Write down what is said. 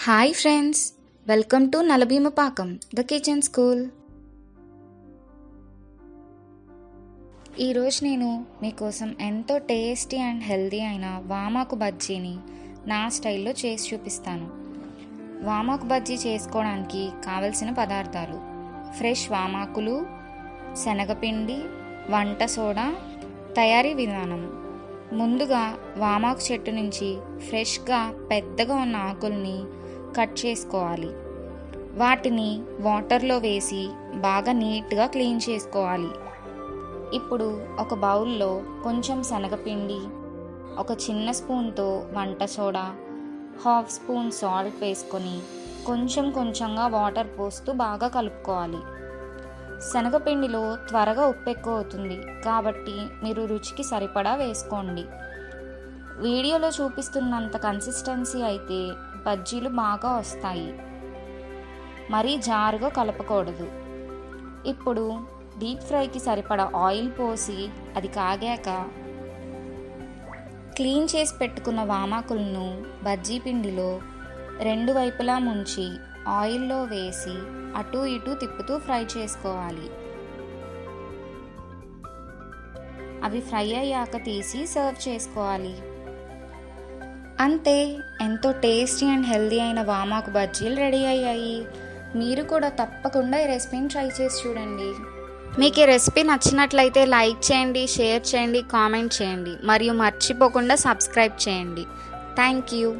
Hi friends, welcome to NalaBheema Pakam, the kitchen school. ఈరోజు నేను మీకోసం ఎంతో టేస్టీ అండ్ హెల్దీ అయిన వామాకు బజ్జీని నా స్టైల్లో చేసి చూపిస్తాను. వామాకు బజ్జీ చేసుకోవడానికి కావలసిన పదార్థాలు: ఫ్రెష్ వామాకులు, శనగపిండి, వంట సోడా. తయారీ విధానం: ముందుగా వామాకు చెట్టు నుంచి ఫ్రెష్గా పెద్దగా ఉన్న ఆకుల్ని కట్ చేసుకోవాలి. వాటిని వాటర్లో వేసి బాగా నీట్గా క్లీన్ చేసుకోవాలి. ఇప్పుడు ఒక బౌల్లో కొంచెం శనగపిండి, ఒక చిన్న స్పూన్తో వంట సోడా, హాఫ్ స్పూన్ సాల్ట్ వేసుకొని కొంచెం కొంచెంగా వాటర్ పోస్తూ బాగా కలుపుకోవాలి. శనగపిండిలో త్వరగా ఉప్పు ఎక్కువ అవుతుంది కాబట్టి మీరు రుచికి సరిపడా వేసుకోండి. వీడియోలో చూపిస్తున్నంత కన్సిస్టెన్సీ అయితే బజ్జీలు బాగా వస్తాయి. మరీ జారుగా కలపకూడదు. ఇప్పుడు డీప్ ఫ్రైకి సరిపడా ఆయిల్ పోసి అది కాగాక క్లీన్ చేసి పెట్టుకున్న వామాకులను బజ్జీ పిండిలో రెండు వైపులా ముంచి ఆయిల్లో వేసి అటు ఇటు తిప్పుతూ ఫ్రై చేసుకోవాలి. అవి ఫ్రై అయ్యాక తీసి సర్వ్ చేసుకోవాలి. అంతే, ఎంతో టేస్టీ అండ్ హెల్దీ అయిన వామాకు బజ్జీలు రెడీ అయ్యాయి. మీరు కూడా తప్పకుండా ఈ రెసిపీని ట్రై చేసి చూడండి. మీకు ఈ రెసిపీ నచ్చినట్లయితే లైక్ చేయండి, షేర్ చేయండి, కామెంట్ చేయండి మరియు మర్చిపోకుండా సబ్స్క్రైబ్ చేయండి. Thank you.